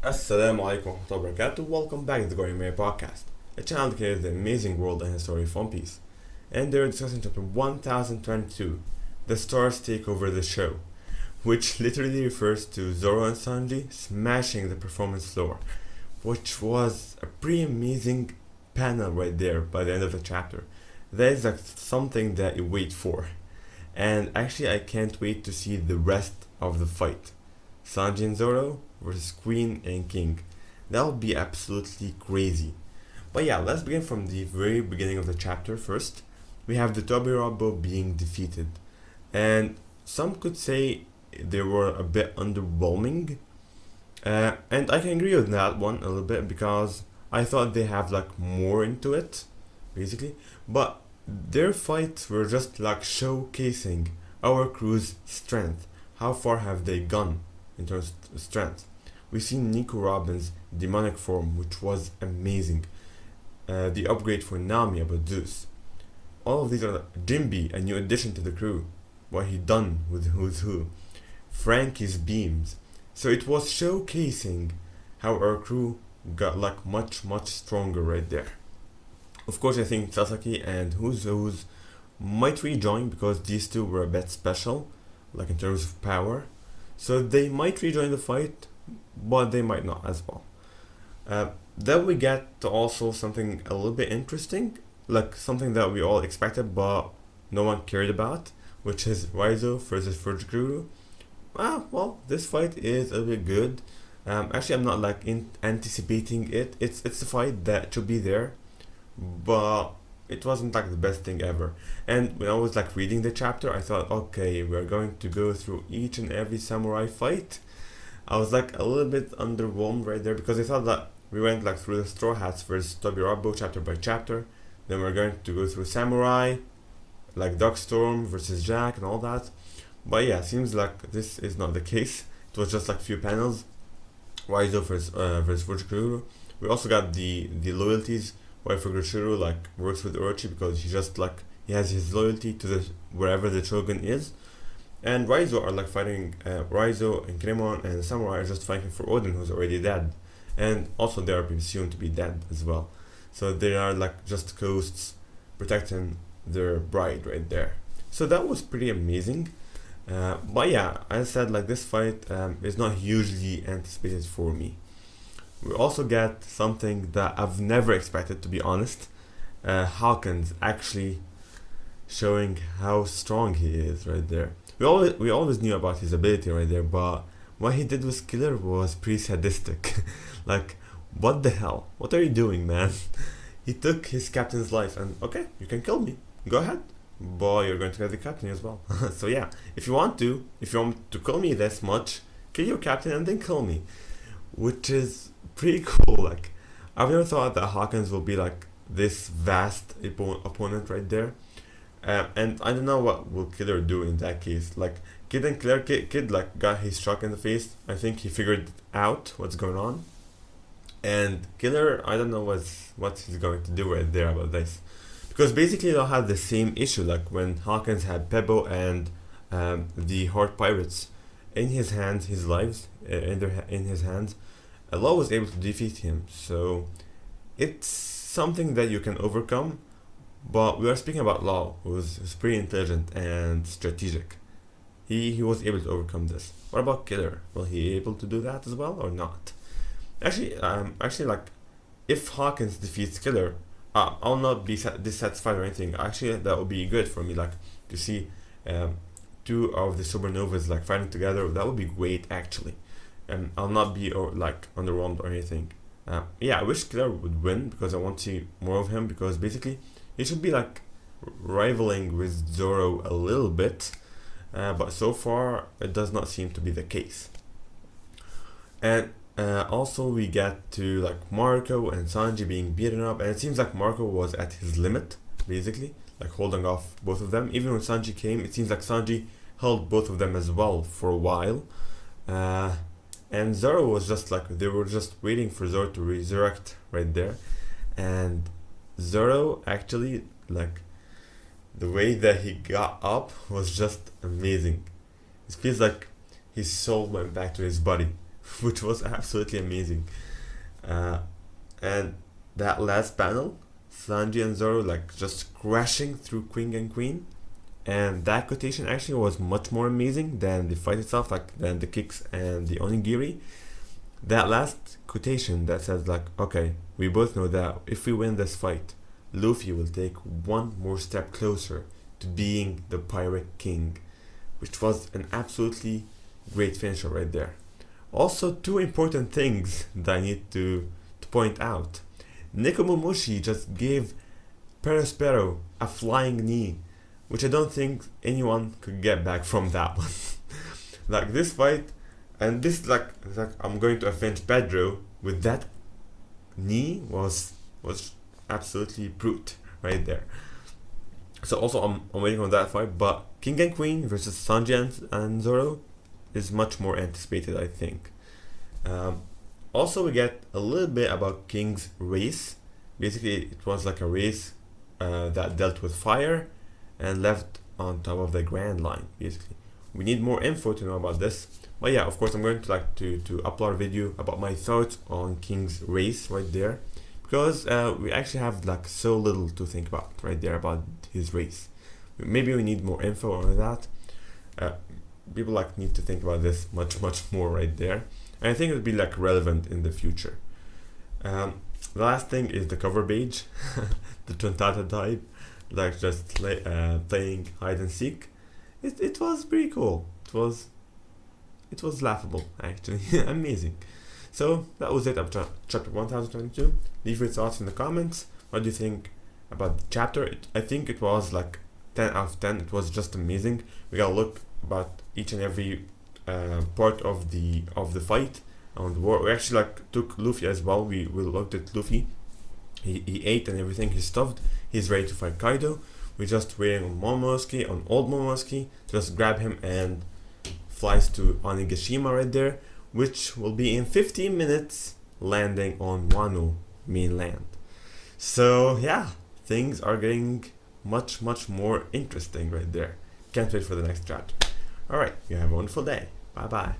Assalamu alaikum wa rahmatullahi wa barakatuh. Welcome back to the Gory Podcast, a channel dedicated to the amazing world and history of One Piece. And they're discussing chapter 1022, The Stars Take Over the Show, which literally refers to Zoro and Sanji smashing the performance floor, which was a pretty amazing panel right there by the end of the chapter. That is like something that you wait for. And actually I can't wait to see the rest of the fight. Sanji and Zoro versus Queen and King. That would be absolutely crazy. But yeah, let's begin from the very beginning of the chapter first. We have the Tobirabo being defeated. And some could say they were a bit underwhelming. And I can agree with that one a little bit because I thought they have like more into it, basically. But their fights were just like showcasing our crew's strength. How far have they gone in terms of strength? We see Nico Robin's demonic form, which was amazing. The upgrade for Nami about Zeus. All of these are Jimby, a new addition to the crew. What he done with Who's Who. Frankie's beams. So it was showcasing how our crew got like much stronger right there. Of course, I think Sasaki and Who's Who's might rejoin because these two were a bit special, like in terms of power. So they might rejoin the fight, but they might not as well. Then we get to also something a little bit interesting, like something that we all expected but no one cared about, which is Raizo versus Fujikuru. Well, this fight is a bit good. Actually, I'm not like anticipating it. It's a fight that should be there, but it wasn't like the best thing ever. And when I was like reading the chapter, I thought, okay, we're going to go through each and every samurai fight. I was like a little bit underwhelmed right there because I thought that we went like through the Straw Hats versus Tobirabo chapter by chapter. Then we're going to go through samurai, like Darkstorm versus Jack and all that. But yeah, seems like this is not the case. It was just like few panels. Raizo versus Fujikuru. We also got the loyalties. Why Fujikuru like works with Orochi because he has his loyalty to the wherever the Shogun is. And Raizo are like fighting, Raizo and Kinemon and Samurai are just fighting for Odin, who's already dead. And also they are presumed to be dead as well. So they are like just ghosts protecting their bride right there. So that was pretty amazing. But yeah, as I said, like this fight is not hugely anticipated for me. We also get something that I've never expected, to be honest. Hawkins actually showing how strong he is right there. We always knew about his ability right there, but what he did with Killer was pretty sadistic. Like, what the hell? What are you doing, man? He took his captain's life and, okay, you can kill me. Go ahead. But you're going to get the captain as well. So yeah, if you want to kill me this much, kill your captain and then kill me. Which is pretty cool. Like, I've never thought that Hawkins will be like this vast opponent right there. And I don't know what will Killer do in that case. Like, Kid like got his shock in the face. I think he figured out what's going on. And Killer, I don't know what he's going to do right there about this. Because basically they'll have the same issue like when Hawkins had Pebo and the Horde Pirates in his hands, his lives in his hands. Law was able to defeat him, so it's something that you can overcome. But we are speaking about Law, who's pretty intelligent and strategic. He was able to overcome this. What about Killer? Will he be able to do that as well or not? Actually, like if Hawkins defeats Killer, I'll not be dissatisfied or anything. Actually, that would be good for me, like to see two of the supernovas like fighting together. That would be great, actually. I'll not be like underwhelmed or anything. Yeah, I wish Killer would win because I want to see more of him because basically he should be like rivaling with Zoro a little bit, but so far it does not seem to be the case. And also we get to like Marco and Sanji being beaten up, and it seems like Marco was at his limit, basically, like holding off both of them. Even when Sanji came, it seems like Sanji held both of them as well for a while. And Zoro was just like, they were just waiting for Zoro to resurrect right there. And Zoro actually, like, the way that he got up was just amazing. It feels like his soul went back to his body. which was absolutely amazing. And that last panel, Sanji and Zoro like just crashing through King and Queen, and that quotation actually was much more amazing than the fight itself, like than the kicks and the onigiri. That last quotation that says like, okay, we both know that if we win this fight, Luffy will take one more step closer to being the Pirate King, which was an absolutely great finisher right there. Also, two important things that I need to point out. Nekomamushi just gave Perospero a flying knee, which I don't think anyone could get back from that one. Like this fight, and this like I'm going to avenge Pedro with that knee was absolutely brute right there. So also I'm waiting on that fight, but King and Queen versus Sanji and Zoro is much more anticipated, I think. Also, we get a little bit about King's race. Basically, it was like a race that dealt with fire and left on top of the Grand Line. Basically, we need more info to know about this. But yeah, of course, I'm going to upload a video about my thoughts on King's race right there, because we actually have like so little to think about right there about his race. Maybe we need more info on that. People like need to think about this much more right there, and I think it would be like relevant in the future. The last thing is the cover page, the Tontata type, like just playing hide and seek. It was pretty cool. It was laughable, actually. Amazing. So that was it up chapter 1022. Leave your thoughts in the comments. What do you think about the chapter? I think it was like 10 out of 10. It was just amazing. We gotta look about each and every part of the fight on the war. We actually like took Luffy as well. We looked at Luffy. He ate and everything. He's stuffed. He's ready to fight Kaido. We're just waiting on Momonosuke, on old Momonosuke, to just grab him and flies to Onigashima right there, which will be in 15 minutes, landing on Wano mainland. So yeah, things are getting much more interesting right there. Can't wait for the next chapter. Alright, you have a wonderful day. Bye bye.